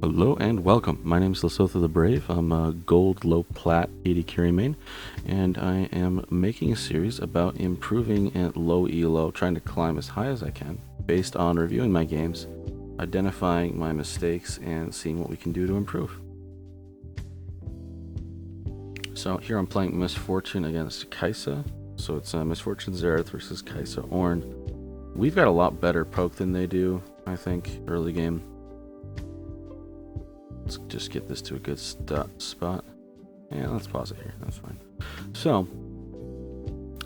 Hello and welcome. My name is Lesothothebrave. I'm a gold low plat 80 carry main, and I am making a series about improving at low elo, trying to climb as high as I can, based on reviewing my games, identifying my mistakes, and seeing what we can do to improve. So here I'm playing Misfortune against Kaisa. So it's Misfortune Xerath versus Kaisa Ornn. We've got a lot better poke than they do, I think, early game. Let's just get this to a good spot. Yeah, let's pause it here. That's fine. So,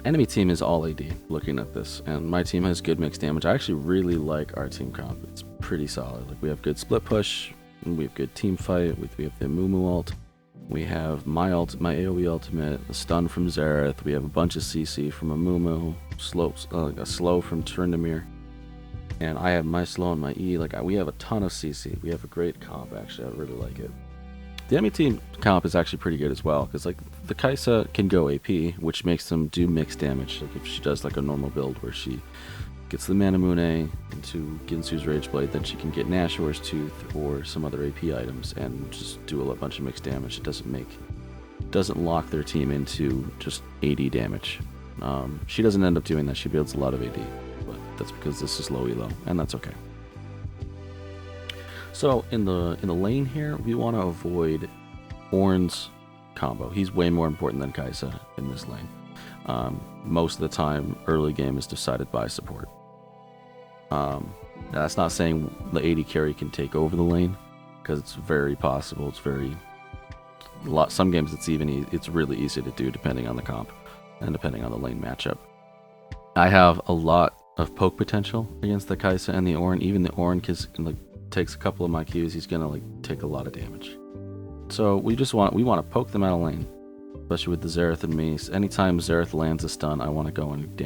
enemy team is all AD looking at this, and my team has good mixed damage. I actually really like our team comp. It's pretty solid. Like, we have good split push, we have good team fight, we have the Mumu ult, we have my AoE ultimate, the stun from Xerath, we have a bunch of CC from a Mumu, a slow from Tryndamere. And I have my slow and my E. We have a ton of CC. We have a great comp, actually. I really like it. The enemy team comp is actually pretty good as well, because the Kaisa can go AP, which makes them do mixed damage. Like if she does a normal build where she gets the Manamune into Ginsu's Rage Blade, then she can get Nashor's Tooth or some other AP items and just do a bunch of mixed damage. It doesn't lock their team into just AD damage. She doesn't end up doing that. She builds a lot of AD. That's because this is low elo, and that's okay. So in the lane here, we want to avoid Ornn's combo. He's way more important than Kaisa in this lane. Most of the time, early game is decided by support. That's not saying the AD carry can take over the lane, because it's very possible. Some games it's really easy to do depending on the comp and depending on the lane matchup. I have a lot of poke potential against the Kaisa and the Ornn. Even the Ornn takes a couple of my Qs, he's gonna take a lot of damage. So we want to poke them out of lane, especially with the Xerath and me. So anytime Xerath lands a stun, I want to go and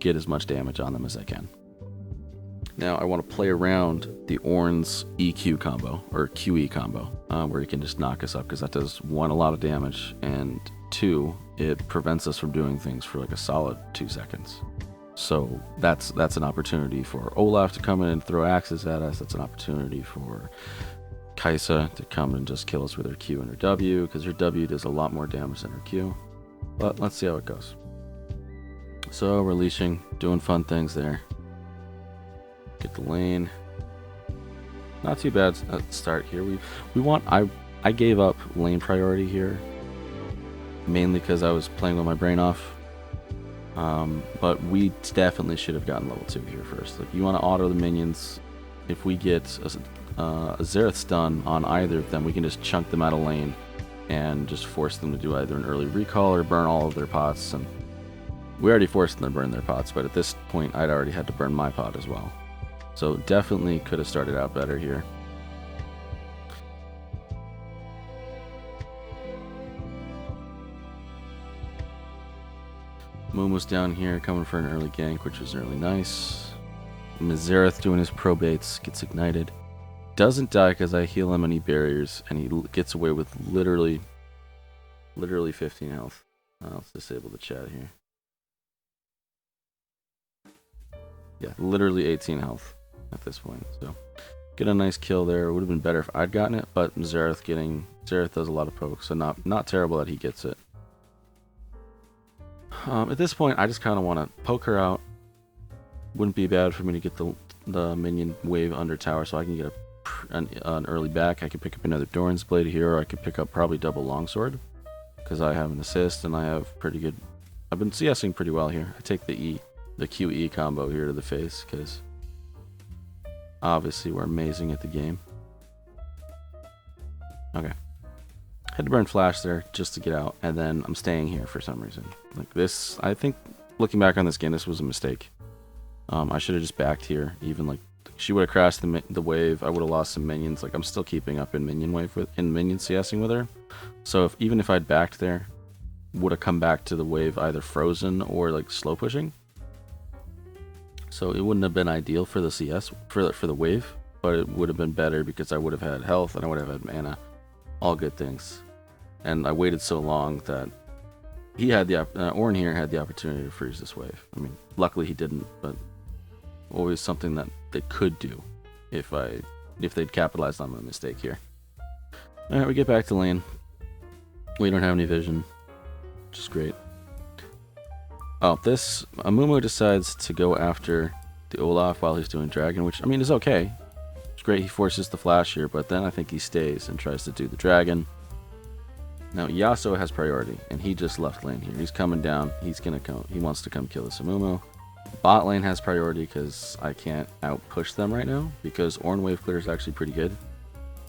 get as much damage on them as I can. Now I want to play around the Ornn's EQ combo or QE combo, where he can just knock us up, because that does one, a lot of damage, and two, it prevents us from doing things for a solid 2 seconds. So that's an opportunity for Olaf to come in and throw axes at us. That's an opportunity for Kaisa to come and just kill us with her Q and her W, because her W does a lot more damage than her Q. But let's see how it goes. So we're leashing, doing fun things there. Get the lane. Not too bad at the start here. I gave up lane priority here, mainly because I was playing with my brain off. But we definitely should have gotten level 2 here first. You want to auto the minions. If we get a Xerath stun on either of them, we can just chunk them out of lane and just force them to do either an early recall or burn all of their pots. And we already forced them to burn their pots, but at this point I'd already had to burn my pot as well. So definitely could have started out better here. Mumu's down here coming for an early gank, which was really nice. Xerath doing his probates, gets ignited. Doesn't die because I heal him any barriers, and he gets away with literally 15 health. Let's disable the chat here. Yeah, literally 18 health at this point. So get a nice kill there. It would have been better if I'd gotten it, but Xerath does a lot of poke, so not terrible that he gets it. At this point, I just kind of want to poke her out. Wouldn't be bad for me to get the minion wave under tower, so I can get an early back. I could pick up another Doran's Blade here, or I could pick up probably double longsword, because I have an assist and I have pretty good. I've been CSing pretty well here. I take the QE combo here to the face, because obviously we're amazing at the game. Okay. Had to burn flash there just to get out, and then I'm staying here for some reason. This, I think, looking back on this game, this was a mistake. I should have just backed here. Even she would have crashed the wave. I would have lost some minions. I'm still keeping up in minion CSing with her. So even if I'd backed there, would have come back to the wave either frozen or slow pushing. So it wouldn't have been ideal for the CS for the wave, but it would have been better because I would have had health and I would have had mana. All good things. And I waited so long that Ornn here had the opportunity to freeze this wave. I mean, luckily he didn't, but always something that they could do if they'd capitalized on my mistake here. Alright, we get back to lane. We don't have any vision, which is great. Oh, this Amumu decides to go after the Olaf while he's doing dragon, which, I mean, is okay. It's great he forces the flash here, but then I think he stays and tries to do the dragon. Now, Yasuo has priority, and he just left lane here. He's coming down. He's gonna come. He wants to come kill this Amumu. Bot lane has priority because I can't out-push them right now, because Ornn wave clear is actually pretty good,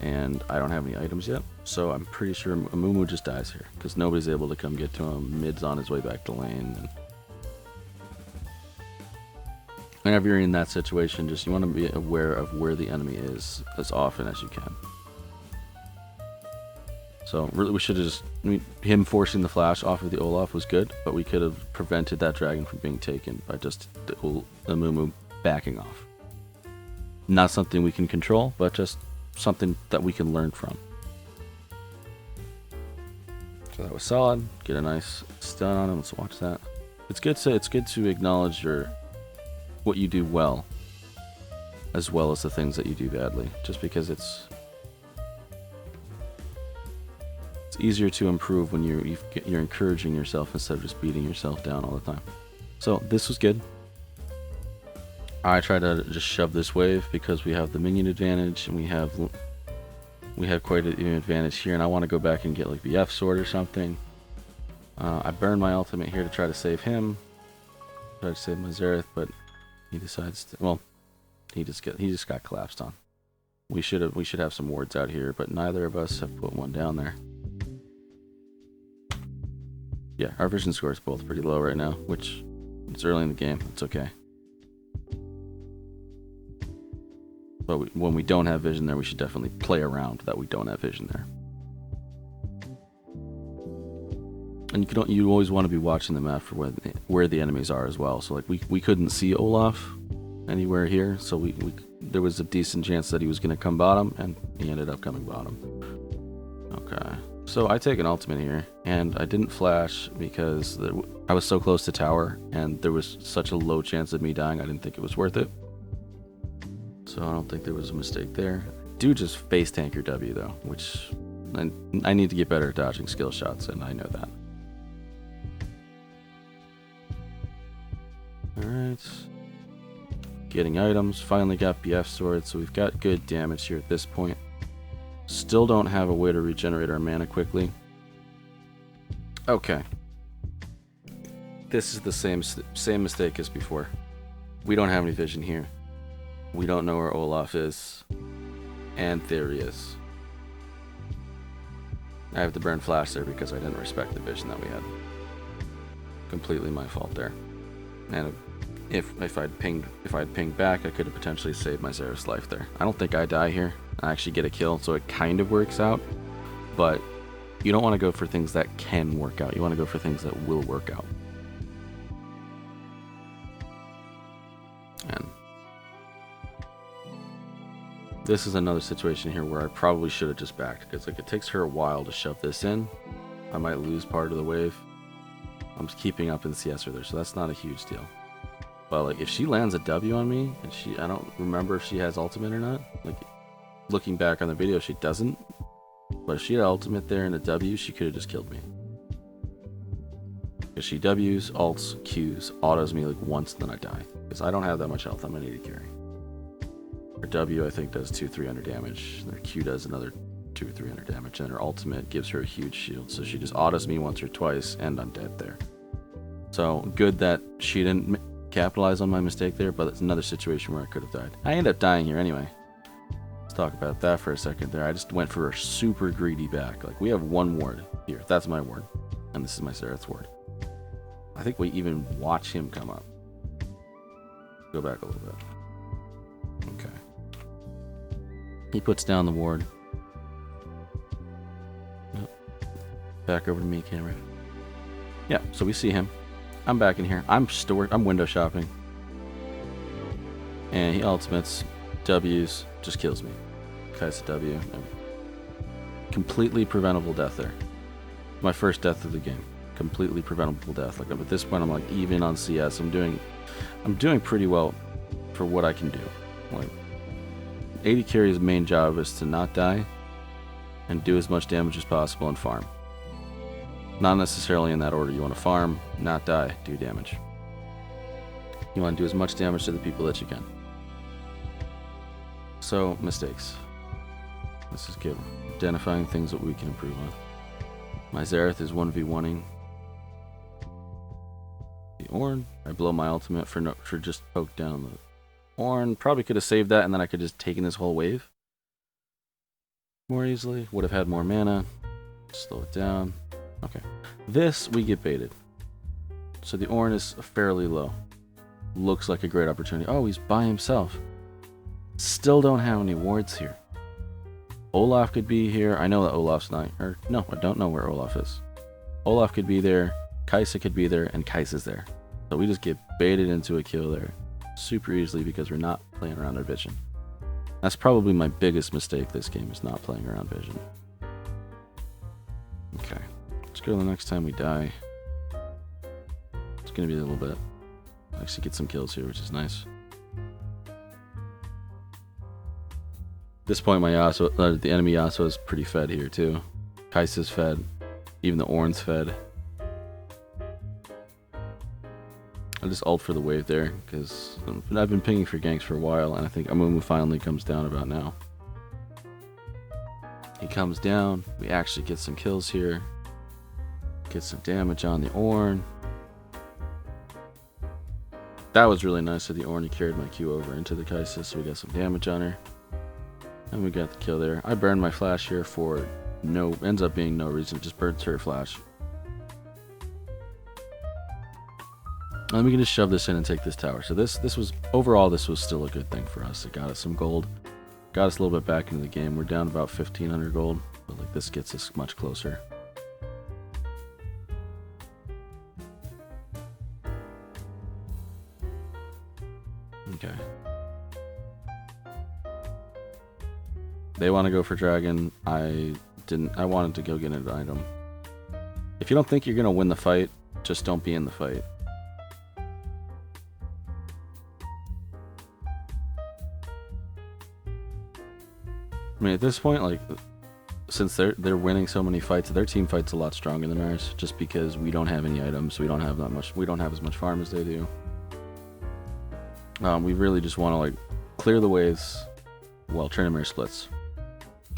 and I don't have any items yet. So I'm pretty sure Amumu just dies here, because nobody's able to come get to him. Mid's on his way back to lane. And whenever you're in that situation, just you want to be aware of where the enemy is as often as you can. So really, we should have just, I mean, him forcing the flash off of the Olaf was good, but we could have prevented that dragon from being taken by just the Amumu backing off. Not something we can control, but just something that we can learn from. So that was solid. Get a nice stun on him. Let's watch that. It's good to acknowledge what you do well, as well as the things that you do badly. Just because it's easier to improve when you're encouraging yourself instead of just beating yourself down all the time. So this was good. I try to just shove this wave because we have the minion advantage and we have quite an advantage here, and I want to go back and get like the F sword or something. I burn my ultimate here to try to save him, try to save my Xerath, but he decides to, well, he just got collapsed on. We should have some wards out here, but neither of us have put one down there. Yeah, our vision score is both pretty low right now, which it's early in the game. It's okay. But when we don't have vision there, we should definitely play around that we don't have vision there. And you always want to be watching the map for where the enemies are as well. So like we couldn't see Olaf anywhere here, so there was a decent chance that he was going to come bottom, and he ended up coming bottom. Okay. So I take an ultimate here, and I didn't flash because I was so close to tower, and there was such a low chance of me dying, I didn't think it was worth it. So I don't think there was a mistake there. Do just face tank your W though, which I need to get better at dodging skill shots, and I know that. Alright. Getting items, finally got BF sword, so we've got good damage here at this point. Still don't have a way to regenerate our mana quickly. Okay. This is the same mistake as before. We don't have any vision here. We don't know where Olaf is. And there he is. I have to burn flash there because I didn't respect the vision that we had. Completely my fault there. And if I'd pinged back, I could have potentially saved my Xerath's life there. I don't think I die here. I actually get a kill, so it kind of works out. But you don't want to go for things that can work out. You want to go for things that will work out. And this is another situation here where I probably should have just backed, because like it takes her a while to shove this in. I might lose part of the wave. I'm just keeping up in CS with her, so that's not a huge deal. But like if she lands a W on me, and I don't remember if she has ultimate or not. Like looking back on the video, she doesn't. But if she had ultimate there and a W, she could have just killed me. Because she Ws, ults, Qs, autos me like once, then I die. Because I don't have that much health. I'm an 80 carry. Her W, I think, does 200-300 damage. Her Q does another 200 or 300 damage. And her ultimate gives her a huge shield. So she just autos me once or twice, and I'm dead there. So good that she didn't capitalize on my mistake there, but it's another situation where I could have died. I end up dying here anyway. Let's talk about that for a second there. I just went for a super greedy back. Like, we have one ward here. That's my ward. And this is my Xerath's ward. I think we even watch him come up. Go back a little bit. Okay. He puts down the ward. Back over to me, camera. Yeah, so we see him. I'm back in here. I'm window shopping. And he ultimates, W's, just kills me. Kai's a W. Completely preventable death there. My first death of the game. Completely preventable death. Like at this point, I'm like even on CS. I'm doing pretty well for what I can do. Like 80 carry's main job is to not die and do as much damage as possible and farm. Not necessarily in that order. You want to farm, not die, do damage. You want to do as much damage to the people that you can. So, mistakes. This is good. Identifying things that we can improve on. My Zareth is 1v1ing the Ornn. I blow my ultimate for just poke down the Ornn. Probably could have saved that and then I could just taken this whole wave more easily. Would have had more mana. Slow it down. Okay. This, we get baited. So the Ornn is fairly low. Looks like a great opportunity. Oh, he's by himself. Still don't have any wards here. Olaf could be here. I know that Olaf's not... Or, no, I don't know where Olaf is. Olaf could be there. Kai'Sa could be there. And Kai'Sa's there. So we just get baited into a kill there. Super easily because we're not playing around our vision. That's probably my biggest mistake this game, is not playing around vision. Okay. Let's go to the next time we die. It's going to be a little bit. Actually get some kills here, which is nice. At this point, my Yasuo, the enemy Yasuo is pretty fed here too. Kai'Sa's fed. Even the Ornn's fed. I'll just ult for the wave there, because I've been pinging for ganks for a while, and I think Amumu finally comes down about now. He comes down, we actually get some kills here. Get some damage on the Ornn. That was really nice of the Ornn. He carried my Q over into the Kai'Sa, so we got some damage on her. And we got the kill there. I burned my flash here for ends up being no reason. It just burns her flash. And we can just shove this in and take this tower. So this was, overall, this was still a good thing for us. It got us some gold. Got us a little bit back into the game. We're down about 1,500 gold. But like this gets us much closer. Okay. They want to go for dragon. I didn't. I wanted to go get an item. If you don't think you're going to win the fight, just don't be in the fight. I mean, at this point, like, since they're winning so many fights, their team fight's a lot stronger than ours. Just because we don't have any items, we don't have that much. We don't have as much farm as they do. We really just want to like clear the waves while Trinamere splits,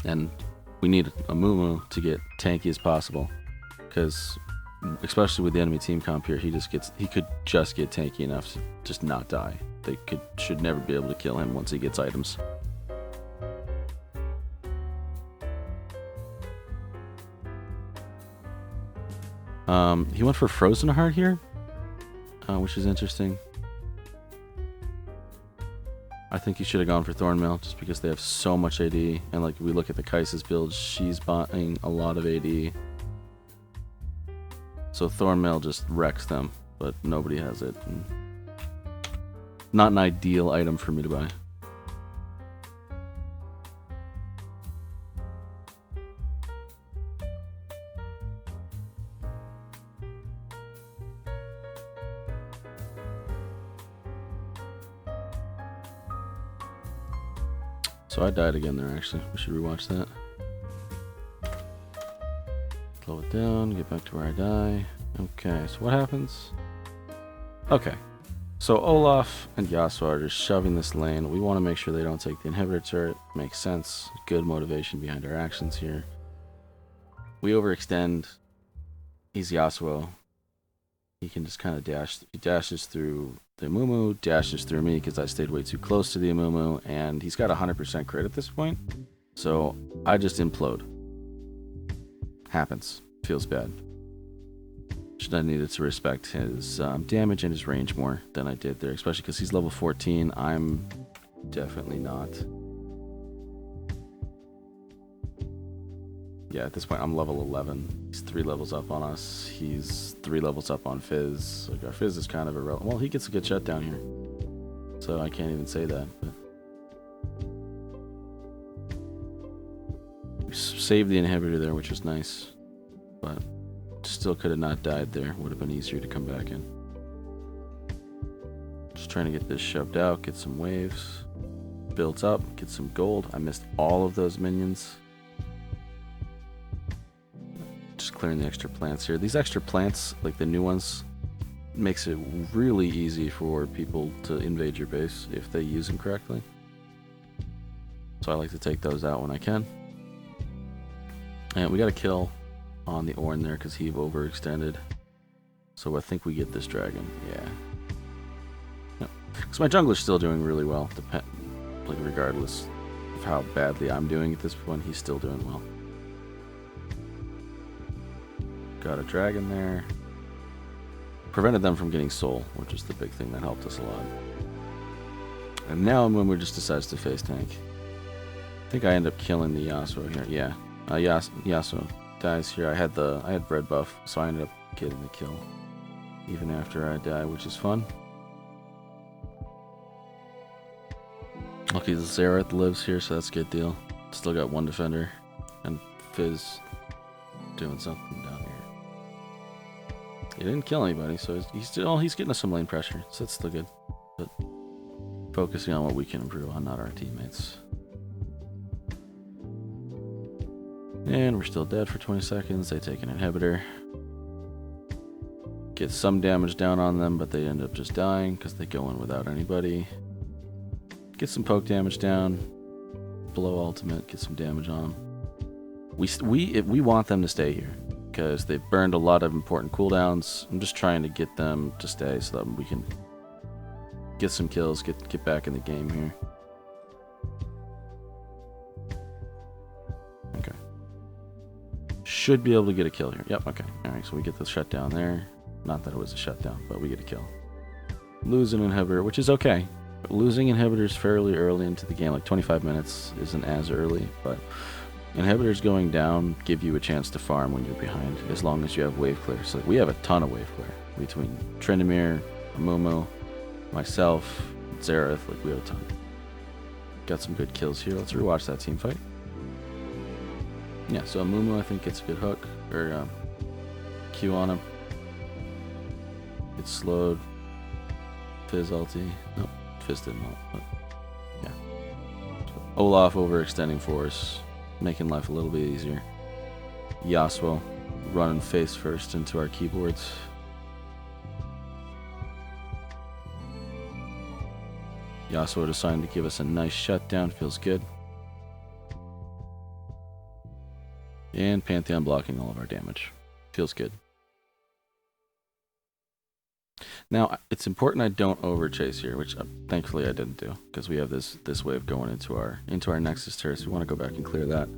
and we need a Amumu to get tanky as possible, because especially with the enemy team comp here, he could just get tanky enough to just not die. They should never be able to kill him once he gets items. He went for Frozen Heart here, which is interesting. I think he should have gone for Thornmail just because they have so much AD, and like we look at the Kai'Sa's build, she's buying a lot of AD. So Thornmail just wrecks them, but nobody has it. And not an ideal item for me to buy. So I died again there, actually. We should rewatch that. Slow it down, get back to where I die. Okay, so what happens? Okay, so Olaf and Yasuo are just shoving this lane. We want to make sure they don't take the inhibitor turret. Makes sense. Good motivation behind our actions here. We overextend. He's Yasuo. He can just kind of dash. He dashes through the Amumu, dashes through me because I stayed way too close to the Amumu, and he's got 100% crit at this point. So I just implode. Happens. Feels bad. Should I needed to respect his damage and his range more than I did there, especially because he's level 14. I'm definitely not. Yeah, at this point I'm level 11. He's 3 levels up on us. He's 3 levels up on Fizz. Like our Fizz is kind of irrelevant. Well, he gets a good shutdown here, so I can't even say that. But we saved the inhibitor there, which was nice, but still could have not died there. Would have been easier to come back in. Just trying to get this shoved out, get some waves built up, get some gold. I missed all of those minions. clearing the extra plants here. These extra plants, like the new ones, makes it really easy for people to invade your base if they use them correctly. So I like to take those out when I can. And we got a kill on the Ornn there because he overextended. So I think we get this dragon. Yeah. Because my jungler's still doing really well, like regardless of how badly I'm doing at this point, he's still doing well. Got a dragon there. Prevented them from getting soul, which is the big thing that helped us a lot. And now Amumu just decides to face tank. I think I end up killing the Yasuo here. Yeah, Yasuo dies here. I had red buff, so I ended up getting the kill even after I die, which is fun. Lucky the Xerath lives here, so that's a good deal. Still got one defender, and Fizz doing something down here. He didn't kill anybody, so he's getting us some lane pressure, so that's still good. But focusing on what we can improve on, not our teammates. And we're still dead for 20 seconds. They take an inhibitor. Get some damage down on them, but they end up just dying because they go in without anybody. Get some poke damage down. Below ultimate, get some damage on them. We want them to stay here because they've burned a lot of important cooldowns. I'm just trying to get them to stay so that we can get some kills, get back in the game here. Okay. Should be able to get a kill here. Yep, okay. Alright, so we get the shutdown there. Not that it was a shutdown, but we get a kill. Lose an inhibitor, which is okay. Losing inhibitors fairly early into the game, like 25 minutes isn't as early, but inhibitors going down give you a chance to farm when you're behind, as long as you have wave clear. So we have a ton of wave clear between Tryndamere, Amumu, myself, Xerath. Like we have a ton. Got some good kills here. Let's rewatch that team fight. Yeah, so Amumu I think gets a good hook or Q on him. Gets slowed. Fizz ulti. Nope. Fizz didn't help, but yeah. So Olaf overextending force, making life a little bit easier. Yasuo running face first into our keyboards. Yasuo deciding to give us a nice shutdown, feels good. And Pantheon blocking all of our damage, feels good. Now, it's important I don't overchase here, which thankfully I didn't do, because we have this wave going into our Nexus turret, so we want to go back and clear that.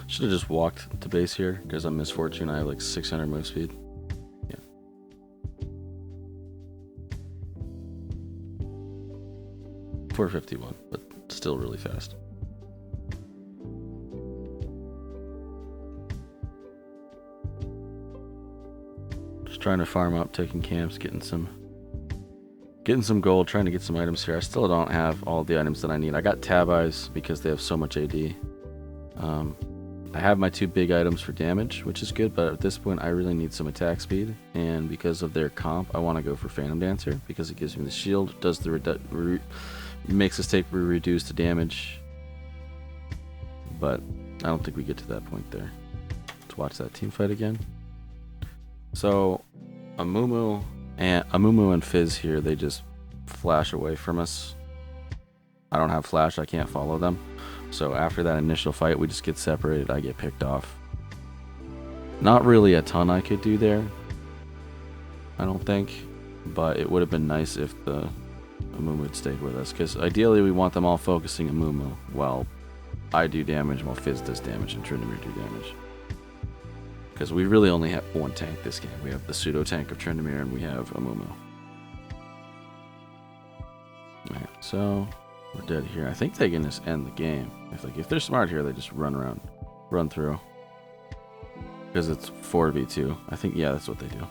Should have just walked to base here, because I'm Misfortune. I have like 600 move speed. Yeah. .451, but still really fast. Trying to farm up, taking camps, getting some gold, trying to get some items here. I still don't have all the items that I need. I got tab eyes because they have so much AD. I have my 2 big items for damage, which is good, but at this point I really need some attack speed, and because of their comp I want to go for Phantom Dancer because it gives me the shield, does the makes us take reduced damage, but I don't think we get to that point there. Let's watch that team fight again. So Amumu and Fizz here, they just flash away from us. I don't have flash, I can't follow them. So after that initial fight, we just get separated, I get picked off. Not really a ton I could do there, I don't think, but it would have been nice if the Amumu had stayed with us, because ideally we want them all focusing Amumu while I do damage, while Fizz does damage and Tryndamere do damage. Because we really only have one tank this game. We have the pseudo tank of Tryndamere and we have Amumu. Alright, so we're dead here. I think they can just end the game. If they're smart here, they just run through. Because it's 4v2. I think, yeah, that's what they do.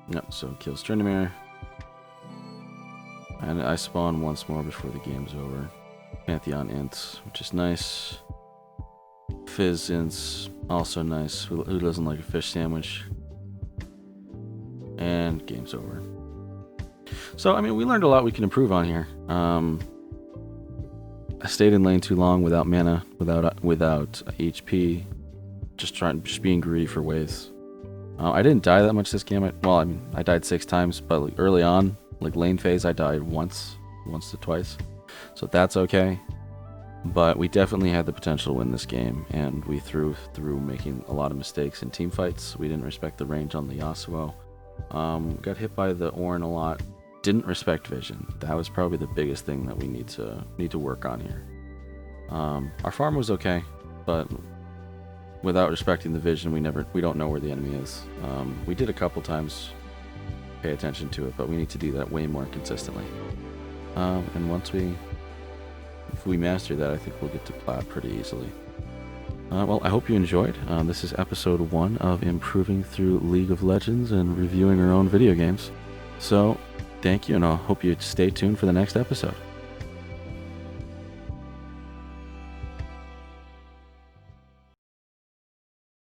Yep, so kills Tryndamere. And I spawn once more before the game's over. Pantheon ints, which is nice. Fizz ints, also nice. Who doesn't like a fish sandwich? And game's over. So, I mean, we learned a lot we can improve on here. I stayed in lane too long without mana, without HP, just being greedy for waves. I didn't die that much this game. I died 6 times, but like early on, like lane phase, I died once to twice, so that's okay. But we definitely had the potential to win this game, and we threw making a lot of mistakes in team fights. We didn't respect the range on the Yasuo. Got hit by the Ornn a lot. Didn't respect vision. That was probably the biggest thing that we need to work on here. Our farm was okay, but without respecting the vision, we don't know where the enemy is. We did a couple times pay attention to it, but we need to do that way more consistently. And if we master that, I think we'll get to plat pretty easily. Well, I hope you enjoyed. This is episode 1 of improving through League of Legends and reviewing our own video games. So, thank you, and I hope you stay tuned for the next episode.